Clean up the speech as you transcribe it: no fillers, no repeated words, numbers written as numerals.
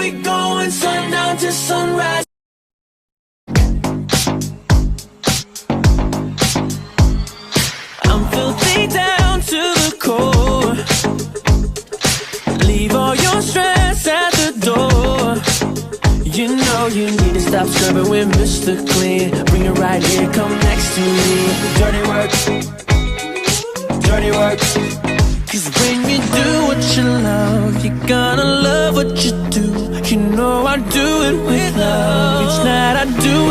we going sundown to sunrise. I'm filthy down to the core. Leave all your stress at the door. You know you need to stop scrubbing with Mr. Clean. Bring it right here, come next to me. Dirty work, dirty work. Cause when you do what you love, you're gonna love what you do. You know I do it with love. Each night I do